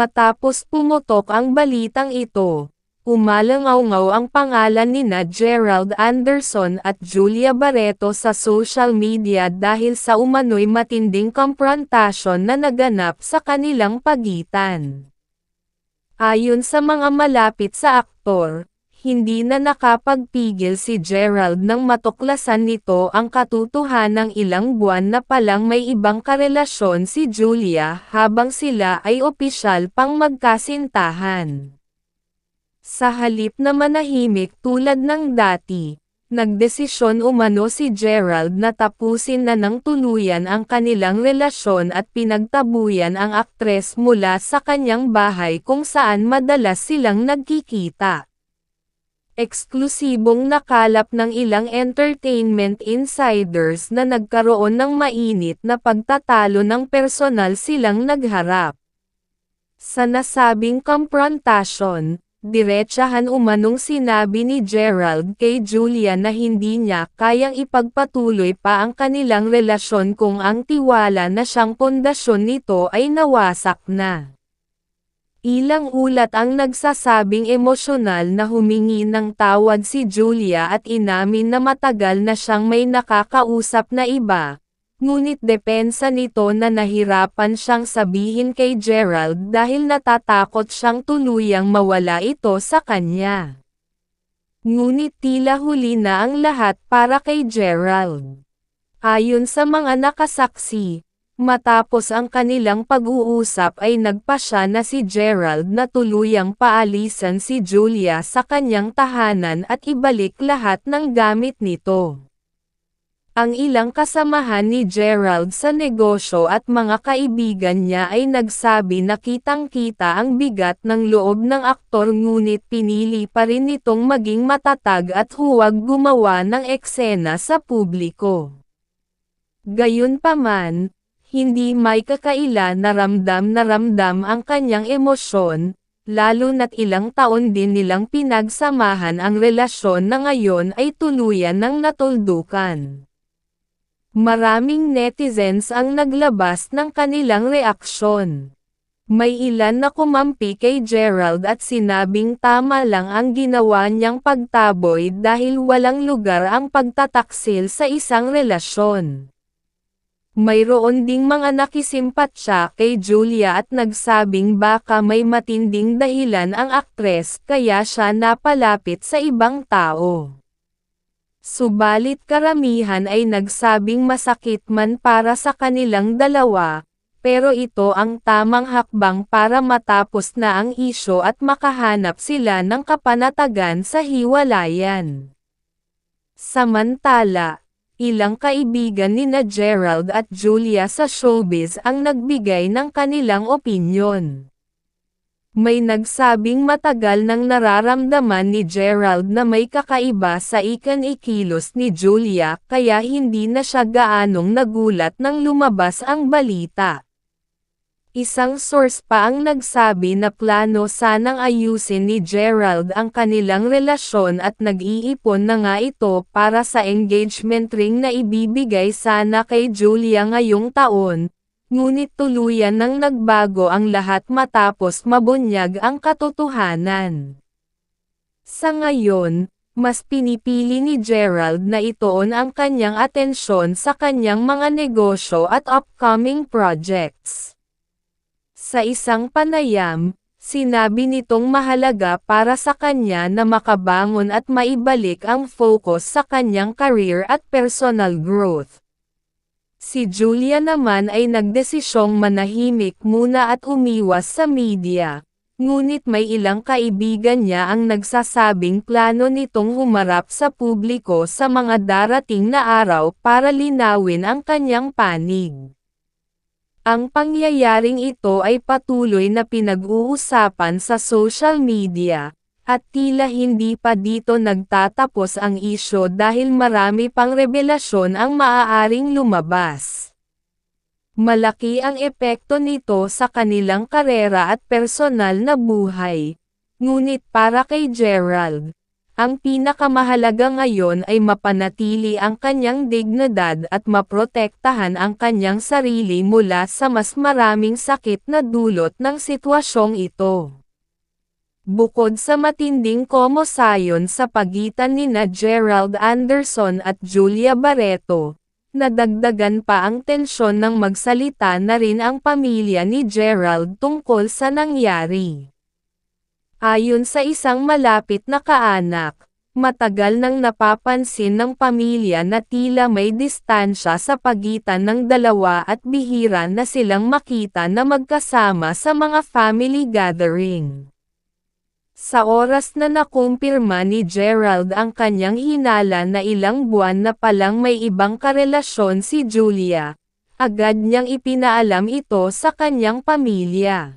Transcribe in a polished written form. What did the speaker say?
Matapos pumutok ang balitang ito, umalangaw-ngaw ang pangalan nina Gerald Anderson at Julia Barreto sa social media dahil sa umano'y matinding komprontasyon na naganap sa kanilang pagitan. Ayon sa mga malapit sa aktor, hindi na nakapagpigil si Gerald nang matuklasan nito ang katotohanang ilang buwan na palang may ibang karelasyon si Julia habang sila ay opisyal pang magkasintahan. Sa halip na manahimik tulad ng dati, nagdesisyon umano si Gerald na tapusin na ng tuluyan ang kanilang relasyon at pinagtabuyan ang aktres mula sa kanyang bahay kung saan madalas silang nagkikita. Eksklusibong nakalap ng ilang entertainment insiders na nagkaroon ng mainit na pagtatalo ng personal silang nagharap. Sa nasabing komprontasyon, diretsahan umanong sinabi ni Gerald kay Julia na hindi niya kayang ipagpatuloy pa ang kanilang relasyon kung ang tiwala na siyang pundasyon nito ay nawasak na. Ilang ulat ang nagsasabing emosyonal na humingi ng tawad si Julia at inamin na matagal na siyang may nakakausap na iba, ngunit depensa nito na nahirapan siyang sabihin kay Gerald dahil natatakot siyang tuluyang mawala ito sa kanya. Ngunit tila huli na ang lahat para kay Gerald. Ayon sa mga nakasaksi, matapos ang kanilang pag-uusap ay nagpasya na si Gerald na tuluyang paalisan si Julia sa kanyang tahanan at ibalik lahat ng gamit nito. Ang ilang kasamahan ni Gerald sa negosyo at mga kaibigan niya ay nagsabi na kitang-kita ang bigat ng loob ng aktor ngunit pinili pa rin nitong maging matatag at huwag gumawa ng eksena sa publiko. Gayunpaman, hindi may kakaila na ramdam ang kanyang emosyon, lalo na't ilang taon din nilang pinagsamahan ang relasyon na ngayon ay tuluyan ng natuldukan. Maraming netizens ang naglabas ng kanilang reaksyon. May ilan na kumampi kay Gerald at sinabing tama lang ang ginawa niyang pagtaboy dahil walang lugar ang pagtataksil sa isang relasyon. Mayroon ding mga nakisimpatya kay Julia at nagsabing baka may matinding dahilan ang aktres kaya siya napalapit sa ibang tao. Subalit karamihan ay nagsabing masakit man para sa kanilang dalawa, pero ito ang tamang hakbang para matapos na ang isyu at makahanap sila ng kapanatagan sa hiwalayan. Samantala, ilang kaibigan nina Gerald at Julia sa showbiz ang nagbigay ng kanilang opinyon. May nagsabing matagal nang nararamdaman ni Gerald na may kakaiba sa ikilos ni Julia kaya hindi na siya gaanong nagulat nang lumabas ang balita. Isang source pa ang nagsabi na plano sanang ayusin ni Gerald ang kanilang relasyon at nag-iipon na nga ito para sa engagement ring na ibibigay sana kay Julia ngayong taon, ngunit tuluyan nang nagbago ang lahat matapos mabunyag ang katotohanan. Sa ngayon, mas pinipili ni Gerald na ituon ang kanyang atensyon sa kanyang mga negosyo at upcoming projects. Sa isang panayam, sinabi nitong mahalaga para sa kanya na makabangon at maibalik ang focus sa kanyang career at personal growth. Si Julia naman ay nagdesisyong manahimik muna at umiwas sa media, ngunit may ilang kaibigan niya ang nagsasabing plano nitong humarap sa publiko sa mga darating na araw para linawin ang kanyang panig. Ang pangyayaring ito ay patuloy na pinag-uusapan sa social media, at tila hindi pa dito nagtatapos ang isyu dahil marami pang revelasyon ang maaaring lumabas. Malaki ang epekto nito sa kanilang karera at personal na buhay. Ngunit para kay Gerald, Ang pinakamahalaga ngayon ay mapanatili ang kanyang dignidad at maprotektahan ang kanyang sarili mula sa mas maraming sakit na dulot ng sitwasyong ito. Bukod sa matinding komosayon sa pagitan nina Gerald Anderson at Julia Barreto, nadagdagan pa ang tensyon nang magsalita na rin ang pamilya ni Gerald tungkol sa nangyari. Ayon sa isang malapit na kaanak, matagal nang napapansin ng pamilya na tila may distansya sa pagitan ng dalawa at bihira na silang makita na magkasama sa mga family gathering. Sa oras na nakumpirma ni Gerald ang kanyang hinala na ilang buwan na palang may ibang karelasyon si Julia, agad niyang ipinaalam ito sa kanyang pamilya.